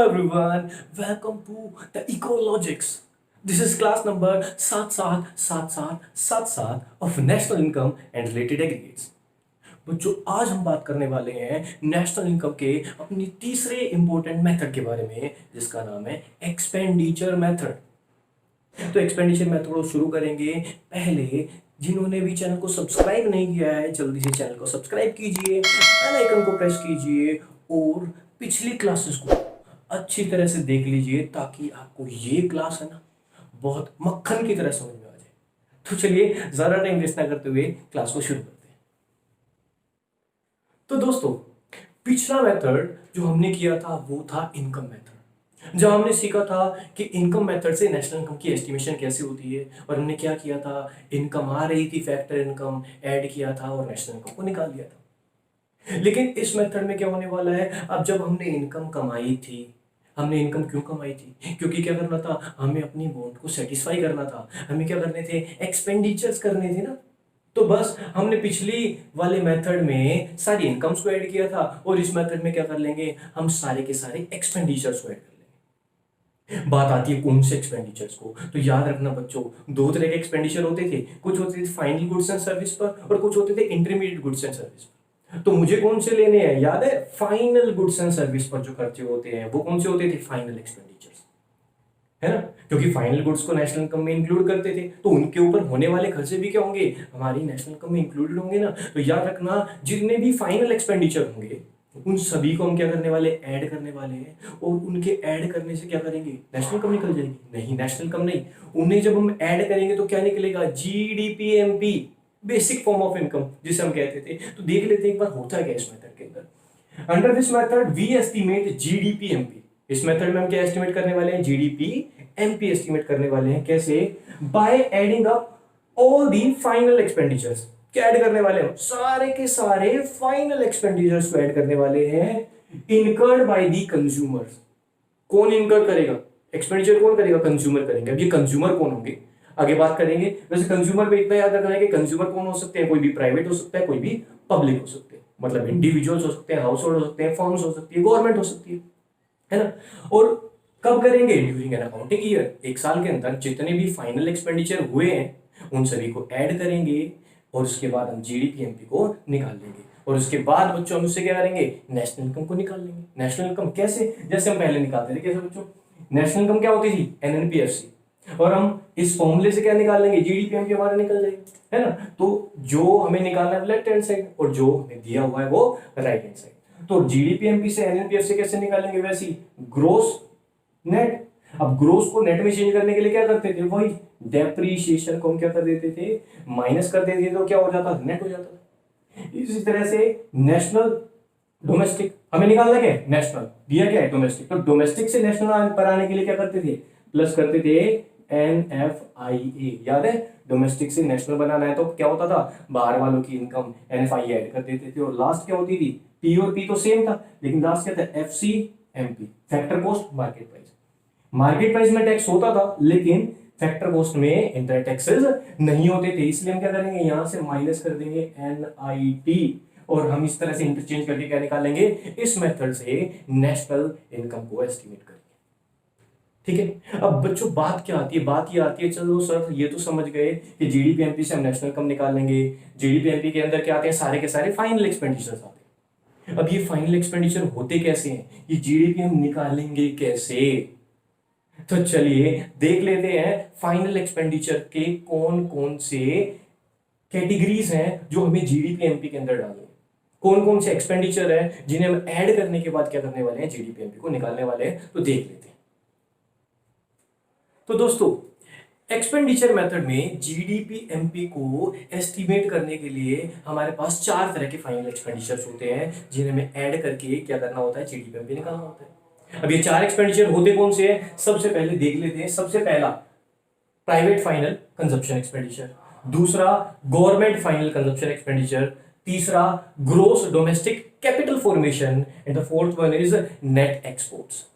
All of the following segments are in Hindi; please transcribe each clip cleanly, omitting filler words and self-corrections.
everyone, welcome to the Ecologics. This is class number 777777 of National Income and Related Aggregates. बच्चों आज हम बात करने वाले हैं नेशनल इनकम के अपनी तीसरे इंपॉर्टेंट मेथड के बारे में जिसका नाम है एक्सपेंडिचर मेथड। तो एक्सपेंडिचर मेथड को शुरू करेंगे। पहले जिन्होंने भी चैनल को सब्सक्राइब नहीं किया है जल्दी से चैनल को सब्सक्राइब कीजिए, बेल आइकन को प्रेस कीजिए और पिछली क्लासेस को अच्छी तरह से देख लीजिए ताकि आपको ये क्लास है ना बहुत मक्खन की तरह समझ में आ जाए। तो चलिए ज़्यादा टाइम वेस्ट ना करते हुए क्लास को शुरू करते हैं। तो दोस्तों पिछला मेथड जो हमने किया था वो था इनकम मेथड, जब हमने सीखा था कि इनकम मेथड से नेशनल इनकम की एस्टिमेशन कैसे होती है और हमने क्या किया था, इनकम आ रही थी, फैक्टर इनकम ऐड किया था और नेशनल इनकम को निकाल दिया था। लेकिन इस मेथड में क्या होने वाला है, अब जब हमने इनकम कमाई थी, हमने इनकम क्यों कमाई थी, क्योंकि क्या करना था, हमें अपनी बॉन्ड को सेटिस्फाई करना था, हमें क्या करने थे, एक्सपेंडिचर्स करने थे ना। तो बस हमने पिछली वाले मेथड में सारी इनकम्स को ऐड किया था और इस मेथड में क्या कर लेंगे, हम सारे के सारे एक्सपेंडिचर्स को ऐड कर लेंगे। बात आती है कौन से एक्सपेंडिचर्स को, तो याद रखना बच्चों दो तरह के एक्सपेंडिचर होते थे, कुछ होते थे फाइनल गुड्स एंड सर्विस पर और कुछ होते थे इंटरमीडिएट गुड्स एंड सर्विस पर। तो मुझे कौन से लेने हैं, याद है, फाइनल गुड्स एंड सर्विस पर जो खर्चे होते हैं वो कौन से होते थे, फाइनल एक्सपेंडिचर्स, है ना, क्योंकि फाइनल गुड्स को नेशनल इनकम में इंक्लूड करते थे तो उनके ऊपर होने वाले खर्चे भी क्या होंगे, हमारी नेशनल इनकम में इंक्लूडेड होंगे ना। तो याद रखना जितने भी फाइनल एक्सपेंडिचर होंगे उन सभी को हम क्या करने वाले, ऐड करने वाले हैं और उनके ऐड करने से क्या करेंगे, नेशनल इनकम निकल जाएगी। नहीं, नेशनल इनकम नहीं, उन्हें जब हम ऐड करेंगे तो क्या निकलेगा, जीडीपीएमपी, बेसिक फॉर्म ऑफ इनकम जिसे हम कहते थे। तो देख लेते हैं एक बार होता क्या इस मेथड के अंदर। Under this method we estimate GDPMP. इस मेथड में हम क्या एस्टिमेट करने वाले हैं, जीडीपीएमपी एस्टिमेट करने वाले हैं। कैसे, by adding up all the final expenditures. क्या ऐड करने वाले हैं, सारे के सारे फाइनल एक्सपेंडिचर्स को ऐड करने वाले हैं इनकर्ड बाय दी कंज्यूमर्स। कौन इनकर्ड करेगा, एक्सपेंडिचर कौन करेगा, कंज्यूमर करेंगे। अब ये कंज्यूमर कौन होंगे आगे बात करेंगे। वैसे कंज्यूमर में इतना याद रखना है कि कंज्यूमर कौन हो सकते हैं, कोई भी प्राइवेट हो सकता है, कोई भी पब्लिक हो सकते हैं, मतलब इंडिविजुअल्स हो सकते हैं, हाउस होल्ड हो सकते हैं, फर्म्स हो सकती है, गवर्नमेंट हो सकती है ना। और कब करेंगे, ड्यूरिंग एन अकाउंटिंग ईयर, एक साल के अंदर जितने भी फाइनल एक्सपेंडिचर हुए हैं उन सभी को ऐड करेंगे और उसके बाद हम जीडीपीएमपी को निकाल लेंगे और उसके बाद बच्चों हम उससे क्या करेंगे, नेशनल इनकम को निकाल लेंगे। नेशनल इनकम कैसे, जैसे हम पहले निकालते थे, कैसे बच्चों, नेशनल इनकम क्या होती थी, एनएनपीएफसी, और हम इस फॉर्मूले से क्या निकाल लेंगे, जीडीपीएमपी हमारा निकल जाएगा, है ना। तो जो हमें निकालना है लेफ्ट हैंड साइड और जो हमें दिया हुआ है वो राइट हैंड साइड। तो जीडीपीएमपी से एनएनपीएफ से कैसे निकालेंगे, वैसे ही ग्रोस नेट। अब ग्रोस को नेट में चेंज करने के लिए क्या करते थे, वही डेप्रीशिएशन को हम क्या कर देते थे, माइनस कर देते थे, तो क्या हो जाता, नेट हो जाता। इसी तरह से नेशनल डोमेस्टिक हमें निकालना क्या है, नेशनल दिया क्या है डोमेस्टिक, तो डोमेस्टिक से नेशनल पर आने के लिए क्या करते थे, प्लस करते थे NFIA। याद है, डोमेस्टिक से नेशनल बनाना है तो क्या होता था, बाहर वालों की इनकम NFIA ऐड कर देते थे और लास्ट क्या होती थी, P और P तो सेम था लेकिन लास्ट क्या था, FCMP, factor cost market price. Market price में टैक्स होता था लेकिन फैक्टर कॉस्ट में इंटर टैक्सेस नहीं होते थे, इसलिए हम क्या करेंगे, यहां से माइनस कर देंगे NIT और हम इस तरह से इंटरचेंज करके क्या निकालेंगे, इस मेथड से नेशनल इनकम को एस्टिमेट करेंगे। ठीक है, अब बच्चों बात क्या आती है, बात ये आती है, चलो सर ये तो समझ गए कि जीडीपीएमपी से हम नेशनल इनकम निकाल लेंगे। जीडीपीएमपी के अंदर क्या आते हैं, सारे के सारे फाइनल एक्सपेंडिचर्स आते हैं। अब ये फाइनल एक्सपेंडिचर होते कैसे हैं, ये जीडीपी हम निकालेंगे कैसे, तो चलिए देख लेते हैं फाइनल एक्सपेंडिचर के कौन कौन से कैटेगरीज हैं जो हमें जीडीपीएमपी के अंदर डालने, कौन कौन से एक्सपेंडिचर है जिन्हें हम ऐड करने के बाद क्या करने वाले हैं, जीडीपीएमपी को निकालने वाले हैं। तो देख लेते हैं। तो दोस्तों एक्सपेंडिचर मेथड में जीडीपीएमपी को एस्टिमेट करने के लिए हमारे पास चार तरह के फाइनल एक्सपेंडिचर्स होते हैं जिन्हें हमें ऐड करके क्या करना होता है, जीडीपीएमपी निकालना होता है। अब ये चार एक्सपेंडिचर होते कौन से हैं, सबसे पहले देख लेते हैं। सबसे पहला प्राइवेट फाइनल कंजप्शन एक्सपेंडिचर, दूसरा गवर्नमेंट फाइनल कंजप्शन एक्सपेंडिचर, तीसरा gross domestic capital formation and the fourth one is net exports.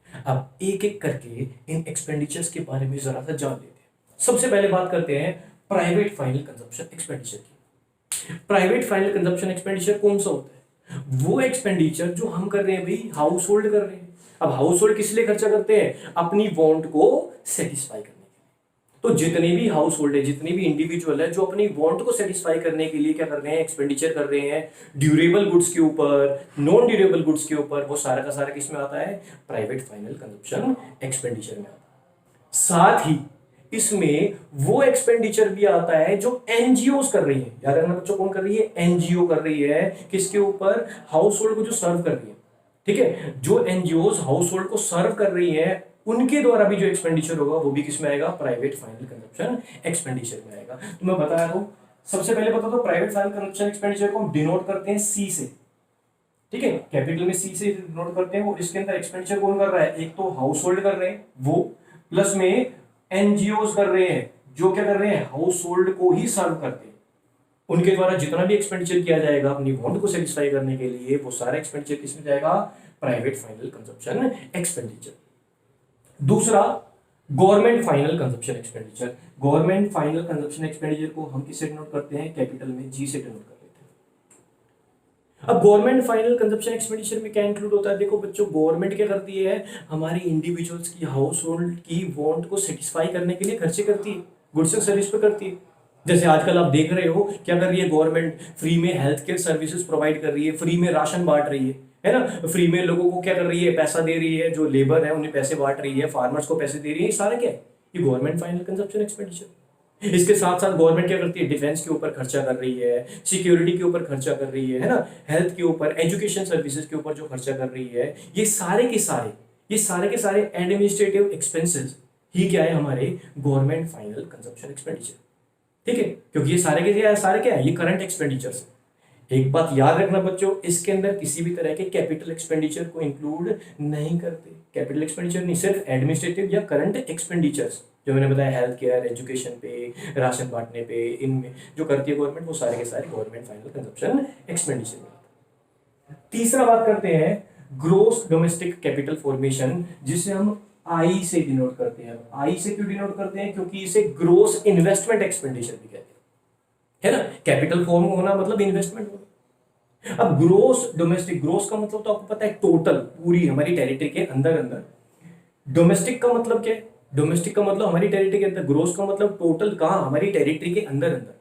अब एक एक करके इन एक्सपेंडिचर्स के बारे में जरा सा जान लेते हैं। सबसे पहले बात करते हैं प्राइवेट फाइनल कंजप्शन एक्सपेंडिचर की। प्राइवेट फाइनल कंजप्शन एक्सपेंडिचर कौन सा होता है, वो एक्सपेंडिचर जो हम कर रहे हैं भाई, हाउस होल्ड कर रहे हैं। अब हाउस होल्ड किस लिए खर्चा करते हैं? अपनी वांट को सेटिस्फाई करने के लिए। तो जितने भी हाउस होल्ड है, जितने भी इंडिविजुअल है जो अपनी वांट को सेटिस्फाई करने के लिए क्या कर रहे हैं? एक्सपेंडिचर कर रहे हैं ड्यूरेबल गुड्स के ऊपर, नॉन ड्यूरेबल गुड्स के ऊपर, वो सारा का सारा किस में आता है? प्राइवेट फाइनल कंजप्शन एक्सपेंडिचर में आता है। साथ ही इसमें वो एक्सपेंडिचर भी आता है जो एनजीओ कर रही है। याद रखना बच्चों, कौन कर रही है? एनजीओ कर रही है। किसके ऊपर? हाउस होल्ड को जो सर्व कर रही है। ठीक है, जो एनजीओ हाउस होल्ड को सर्व कर रही है उनके द्वारा भी जो एक्सपेंडिचर होगा वो भी किसमें आएगा? प्राइवेट फाइनल कंजप्शन एक्सपेंडिचर में आएगा। तो मैं बता रहा हूं, सबसे पहले बता दो, प्राइवेट फाइनल कंजप्शन एक्सपेंडिचर को हम डिनोट करते हैं सी से। ठीक है, कैपिटल में सी से डिनोट करते हैं। और इसके अंदर एक्सपेंडिचर कौन कर रहा है? एक तो हाउस होल्ड कर रहे हैं वो, प्लस में एनजीओ कर रहे हैं जो क्या कर रहे हैं? हाउस होल्ड को ही सर्व करते हैं। उनके द्वारा जितना भी एक्सपेंडिचर किया जाएगा अपनी वांट को सेटिस्फाई करने के लिए, वो सारा एक्सपेंडिचर किसमें जाएगा? Private final consumption expenditure. दूसरा, government final consumption expenditure. Government final consumption expenditure को हम किससे डिनोट करते हैं? कैपिटल में जी से डिनोट करते हैं। अब गवर्नमेंट फाइनल कंजप्शन एक्सपेंडिचर में क्या इंक्लूड होता है? देखो बच्चों, गवर्नमेंट क्या करती है? हमारे इंडिविजुअल्स की, हाउस होल्ड की वांट को सेटिस्फाई करने के लिए खर्चे करती है, गुड्स एंड सर्विस पे करती है। जैसे आजकल आप देख रहे हो क्या कर रही है गवर्नमेंट? फ्री में हेल्थ केयर सर्विसेज प्रोवाइड कर रही है, फ्री में राशन बांट रही है ना? फ्री में लोगों को क्या कर रही है? पैसा दे रही है, जो लेबर है उन्हें पैसे बांट रही है, फार्मर्स को पैसे दे रही है। ये सारा क्या है? ये गवर्नमेंट फाइनल कंजप्शन एक्सपेंडिचर। इसके साथ साथ गवर्नमेंट क्या करती है? डिफेंस के ऊपर खर्चा कर रही है, सिक्योरिटी के ऊपर खर्चा कर रही है ना? हेल्थ के ऊपर, एजुकेशन सर्विसेज के ऊपर जो खर्चा कर रही है, ये सारे के सारे एडमिनिस्ट्रेटिव एक्सपेंसेस ही क्या है? हमारे गवर्नमेंट फाइनल कंजप्शन एक्सपेंडिचर। ठीक है, क्योंकि ये सारे क्या है? ये करंट एक्सपेंडिचर्स है। एक बात याद रखना बच्चों, इसके अंदर किसी भी तरह के कैपिटल एक्सपेंडिचर को इंक्लूड नहीं करते। कैपिटल एक्सपेंडिचर नहीं, सिर्फ एडमिनिस्ट्रेटिव या करंट एक्सपेंडिचर्स जो मैंने बताया, हेल्थ केयर, एजुकेशन पे, राशन बांटने पे, इनमें जो करती है गवर्नमेंट, वो सारे के सारे गवर्नमेंट फाइनल कंजप्शन एक्सपेंडिचर में आता है। तीसरा बात करते हैं ग्रोस डोमेस्टिक कैपिटल फॉर्मेशन, जिसे हम आई से डिनोट करते हैं। आई से क्यों डिनोट करते हैं? क्योंकि इसे ग्रोस इन्वेस्टमेंट एक्सपेंडिचर भी कहते हैं, है ना? कैपिटल फॉर्म होना मतलब इन्वेस्टमेंट होना। अब ग्रोस डोमेस्टिक, ग्रोस का मतलब तो आपको पता है टोटल, पूरी हमारी टेरिटरी के अंदर अंदर। डोमेस्टिक का मतलब क्या है? डोमेस्टिक का मतलब हमारी टेरिटरी के अंदर, ग्रोस का मतलब टोटल कहां? हमारी टेरिटरी के अंदर अंदर।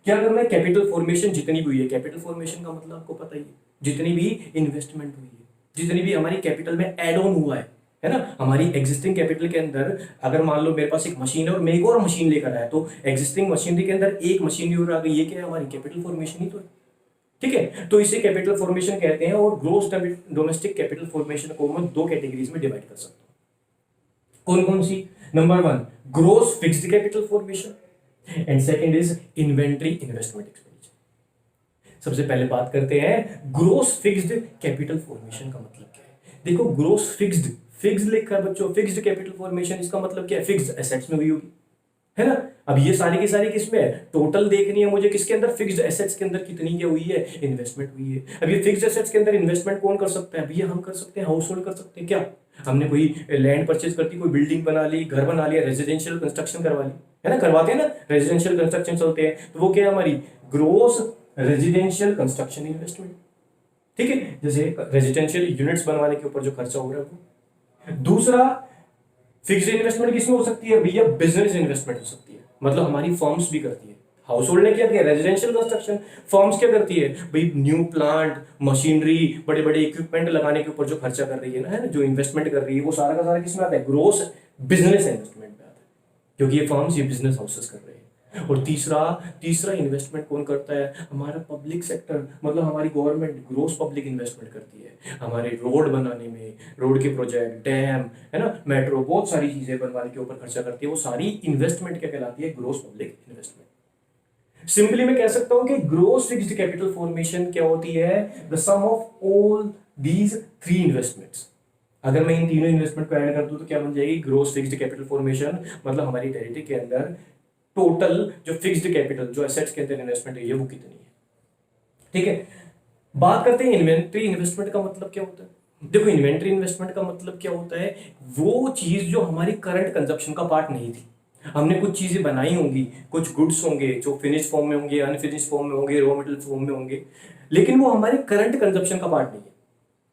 क्या करना है? कैपिटल फॉर्मेशन जितनी भी हुई है, कैपिटल फॉर्मेशन का मतलब आपको पता ही है, जितनी भी इन्वेस्टमेंट हुई है, जितनी भी हमारी कैपिटल में एड ऑन हुआ है ना? हमारी एग्जिस्टिंग कैपिटल के अंदर अगर मान लो मेरे पास एक मशीन है और मैं एक और मशीन लेकर आया, तो एग्जिस्टिंग मशीनरी के अंदर एक मशीनरी और आ गई, ये क्या है? हमारी कैपिटल फॉर्मेशन ही तो है। ठीक है, तो इसे कैपिटल फॉर्मेशन कहते हैं। और ग्रोस डोमेस्टिक कैपिटल फॉर्मेशन को मैं दो कैटेगरीज में डिवाइड कर सकता हूं। कौन कौन सी? Number 1, gross fixed capital formation, and second is inventory investment expenditure. सबसे पहले बात करते हैं ग्रोस फिक्स्ड कैपिटल फॉर्मेशन का मतलब क्या है। देखो, ग्रोस फिक्स्ड लिखा है बच्चों, फिक्स्ड कैपिटल फॉर्मेशन, इसका मतलब क्या है? फिक्स्ड एसेट्स में हुई होगी, है ना? अब ये सारी की सारी किसमें है? टोटल देखनी है मुझे, किसके अंदर? फिक्स्ड एसेट्स के अंदर कितनी क्या हुई है? इन्वेस्टमेंट हुई है। अब ये फिक्स्ड एसेट्स के अंदर इन्वेस्टमेंट कौन कर सकता है? भैया हम कर सकते हैं, हाउस होल्ड कर सकते हैं। क्या हमने कोई लैंड परचेज करती, कोई बिल्डिंग बना ली, घर बना लिया, रेजिडेंशियल कंस्ट्रक्शन करवा ली, है ना? करवाते हैं ना, रेजिडेंशियल कंस्ट्रक्शन चलते हैं, तो वो क्या है? हमारी ग्रोस रेजिडेंशियल कंस्ट्रक्शन इन्वेस्टमेंट। ठीक है, जैसे रेजिडेंशियल यूनिट्स बनवाने के ऊपर जो खर्चा हो रहा है वो। दूसरा, फिक्स्ड इन्वेस्टमेंट किसमें हो सकती है भैया? बिजनेस इन्वेस्टमेंट हो सकती है, मतलब हमारी फर्म्स भी करती है। हाउस होल्ड ने क्या किया? Residential construction. फर्म्स क्या करती है भाई? न्यू प्लांट, मशीनरी, बड़े बड़े इक्विपमेंट लगाने के ऊपर जो खर्चा कर रही है ना, है ना, जो इन्वेस्टमेंट कर रही है, वो सारा का सारा किसमें आता है? ग्रोस बिजनेस इन्वेस्टमेंट में आता है, क्योंकि ये फर्म्स, ये बिजनेस हाउसेस कर रहे हैं। और तीसरा इन्वेस्टमेंट कौन करता है? हमारा पब्लिक सेक्टर, मतलब हमारी गवर्नमेंट ग्रोस पब्लिक इन्वेस्टमेंट करती है हमारे रोड बनाने में, रोड के प्रोजेक्ट, डैम, है ना, मेट्रो, बहुत सारी चीजें बनवाने के ऊपर खर्चा करती है। वो सारी इन्वेस्टमेंट क्या कहलाती है? Gross public investment. सिंपली मैं कह सकता हूं कि ग्रोस फिक्स्ड कैपिटल फॉर्मेशन क्या होती है? The sum of all these three investments. अगर मैं इन तीनों इन्वेस्टमेंट को ऐड कर दूं तो क्या बन जाएगी? ग्रोस फिक्स्ड कैपिटल फॉर्मेशन, मतलब हमारी टेरिटरी के अंदर टोटल जो फिक्स्ड कैपिटल, जो एसेट्स के अंदर इन्वेस्टमेंट है, वो कितनी है। ठीक है, बात करते हैं इन्वेंट्री इन्वेस्टमेंट का मतलब क्या होता है। देखो, इन्वेंट्री इन्वेस्टमेंट का मतलब क्या होता है? वो चीज जो हमारी करंट कंजप्शन का पार्ट नहीं थी, हमने कुछ चीजें बनाई होंगी, कुछ गुड्स होंगे जो फिनिश फॉर्म में होंगे, अनफिनिश फॉर्म में होंगे, रॉ मटेरियल फॉर्म में होंगे, लेकिन वो हमारे करंट कंजप्शन का पार्ट नहीं है,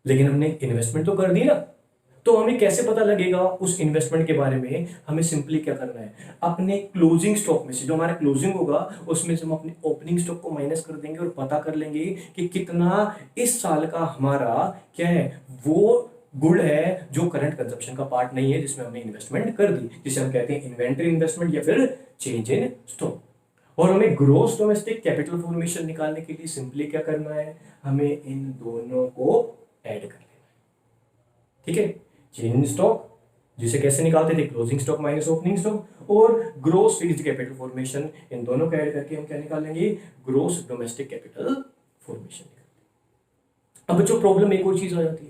लेकिन हमने इन्वेस्टमेंट तो कर दी ना। तो हमें कैसे पता लगेगा उस इन्वेस्टमेंट के बारे में? हमें सिंपली क्या करना है, अपने क्लोजिंग स्टॉक में से, जो हमारा क्लोजिंग होगा उसमें से हम अपने ओपनिंग स्टॉक को माइनस कर देंगे और पता कर लेंगे कि कितना इस साल का हमारा क्या है, वो गुड है जो करंट कंजप्शन का पार्ट नहीं है, जिसमें हमने इन्वेस्टमेंट कर दी, जिसे हम कहते हैं इन्वेंटरी इन्वेस्टमेंट या फिर चेंज इन स्टॉक। और हमें ग्रोस डोमेस्टिक कैपिटल फॉर्मेशन निकालने के लिए सिंपली क्या करना है, हमें इन दोनों को ऐड कर लेना है। ठीक है, चेंज इन स्टॉक जिसे कैसे निकालते थे, closing stock minus opening stock, और ग्रोस फिक्स्ड कैपिटल फॉर्मेशन, इन दोनों को ऐड करके हम क्या निकालेंगे, ग्रोस डोमेस्टिक कैपिटल फॉर्मेशन। अब जो प्रॉब्लम एक और चीज आ जाती है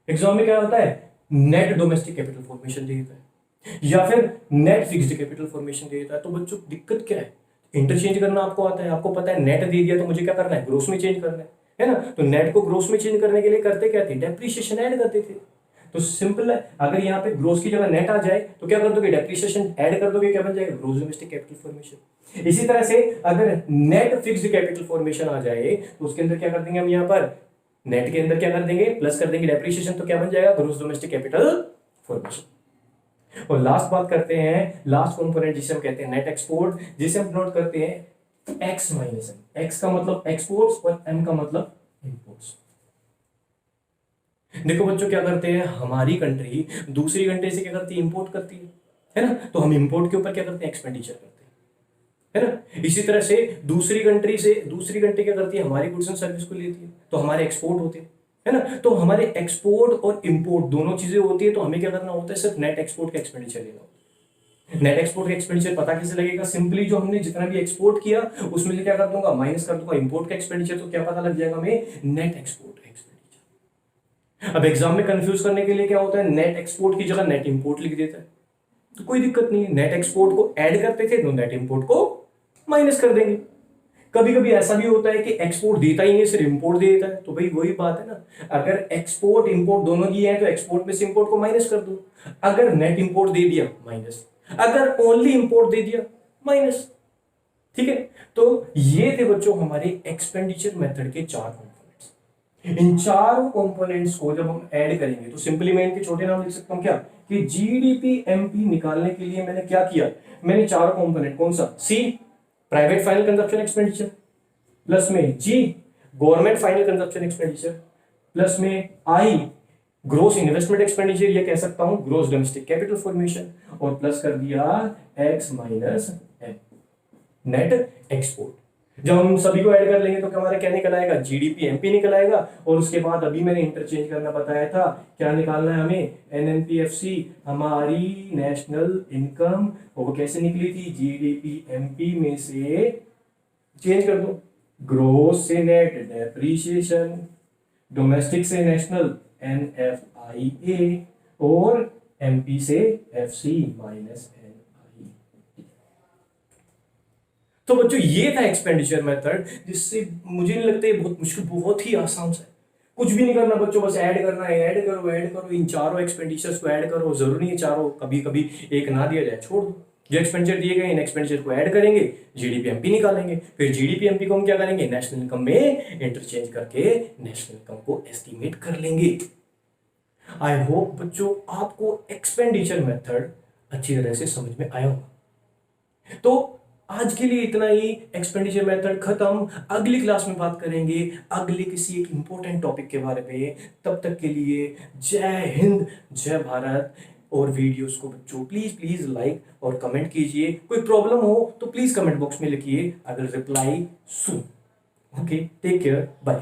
एग्जाम में, क्या होता है, नेट डोमेस्टिक कैपिटल फॉर्मेशन दे देता है या फिर नेट फिक्स्ड कैपिटल फॉर्मेशन दे देता है। तो बच्चों दिक्कत क्या है, इंटरचेंज करना आपको आता है, आपको पता है नेट दे दिया तो मुझे क्या करना है, ग्रोस में चेंज करना है ना। तो नेट को ग्रोस में चेंज करने के लिए करते क्या थे, डेप्रिसिएशन ऐड करते थे। तो सिंपल है, अगर यहाँ पे ग्रोस की जगह नेट आ जाए तो क्या कर दोगे, डेप्रिसिएशन ऐड कर दोगे, क्या बन जाएगा, ग्रोस डोमेस्टिक कैपिटल फॉर्मेशन। इसी तरह से अगर नेट फिक्स्ड कैपिटल फॉर्मेशन आ जाए तो उसके अंदर क्या कर देंगे हम, यहाँ पर नेट के अंदर क्या कर देंगे, प्लस कर देंगे डेप्रिसिएशन, तो क्या बन जाएगा, ग्रोस डोमेस्टिक कैपिटल फॉर्मेशन। और लास्ट बात करते हैं, लास्ट कंपोनेंट जिसे हम कहते हैं नेट एक्सपोर्ट, जिसे हम नोट करते हैं एक्स माइनस एम। एक्स का मतलब एक्सपोर्ट्स और एम का मतलब इंपोर्ट्स। देखो बच्चों, क्या करते हैं, हमारी कंट्री दूसरी कंट्री से क्या करती है, इंपोर्ट करती है ना। तो हम इंपोर्ट के ऊपर क्या करते हैं, एक्सपेंडिचर करते हैं, है ना। इसी तरह से दूसरी कंट्री क्या करती है, हमारी गुड्स एंड सर्विस को लेती है, तो हमारे एक्सपोर्ट होते हैं, है ना। तो हमारे एक्सपोर्ट और इंपोर्ट दोनों चीजें होती है, तो हमें क्या करना होता है, सिर्फ नेट एक्सपोर्ट का एक्सपेंडिचर लेना होता है। नेट एक्सपोर्ट का एक्सपेंडिचर पता कैसे लगेगा, सिंपली जो हमने जितना भी एक्सपोर्ट किया उसमें से क्या कर दूंगा, माइनस कर दूंगा इंपोर्ट का एक्सपेंडिचर, तो क्या पता लग जाएगा हमें, नेट एक्सपोर्ट एक्सपेंडिचर। अब एग्जाम में कंफ्यूज करने के लिए क्या होता है, नेट एक्सपोर्ट की जगह नेट इंपोर्ट लिख देता है, तो कोई दिक्कत नहीं है, नेट एक्सपोर्ट को ऐड करते थे तो नेट इंपोर्ट को माइनस कर देंगे। कभी कभी ऐसा भी होता है कि एक्सपोर्ट देता ही नहीं, सिर्फ इंपोर्ट दे देता है, तो भाई वही बात है ना, अगर एक्सपोर्ट इंपोर्ट दोनों दिए हैं तो एक्सपोर्ट में से इंपोर्ट को माइनस कर दो। अगर नेट इंपोर्ट दे दिया माइनस, अगर ओनली इंपोर्ट दे दिया माइनस। ठीक है, तो ये थे बच्चों हमारे एक्सपेंडिचर मेथड के 4 कंपोनेंट्स। इन चारों कंपोनेंट्स को जब हम ऐड करेंगे तो सिंपली मैं इनके छोटे नाम लिख सकता हूं, क्या कि जीडीपी एमपी निकालने के लिए मैंने क्या किया, मैंने चारों कंपोनेंट, कौन सा, C private final consumption expenditure, plus में G government final consumption expenditure, plus में आई ग्रोस इन्वेस्टमेंट एक्सपेंडिचर, ये कह सकता हूं ग्रोस डोमेस्टिक कैपिटल फॉर्मेशन, और प्लस कर दिया X minus M net export. जब हम सभी को ऐड कर लेंगे तो हमारा क्या निकल आएगा, जीडीपी एमपी निकल आएगा। और उसके बाद अभी मैंने इंटरचेंज करना बताया था, क्या निकालना है हमें, एनएनपीएफसी हमारी नेशनल इनकम, वो कैसे निकली थी, जीडीपी एमपी में से चेंज कर दो, ग्रोस से नेट डेप्रिसिएशन, डोमेस्टिक से नेशनल एनएफआईए, और एमपी से एफसी माइनस एनआई। तो बच्चों ये था एक्सपेंडिचर मेथड, जिससे मुझे नहीं लगता ये बहुत मुश्किल, बहुत ही आसान सा है, कुछ भी नहीं करना बच्चों, बस ऐड करना है, ऐड करो इन चारों एक्सपेंडिचर्स को ऐड करो। जरूरी नहीं है चारों, कभी कभी एक ना दिया जाए, छोड़ दो, जो एक्सपेंडिचर दिए गए इन एक्सपेंडिचर को ऐड करेंगे, जीडीपी एमपी निकालेंगे, फिर जीडीपी एमपी को हम क्या करेंगे, नेशनल इनकम में इंटरचेंज करके नेशनल इनकम को एस्टिमेट कर लेंगे। आई होप बच्चों आपको एक्सपेंडिचर मेथड अच्छी तरह से समझ में आया होगा। तो आज के लिए इतना ही, एक्सपेंडिचर मेथड खत्म। अगली क्लास में बात करेंगे अगले किसी एक इंपॉर्टेंट टॉपिक के बारे में। तब तक के लिए जय हिंद, जय भारत। और वीडियोस को बच्चों प्लीज लाइक और कमेंट कीजिए। कोई प्रॉब्लम हो तो प्लीज कमेंट बॉक्स में लिखिए, अगर reply soon. Okay, take care, bye.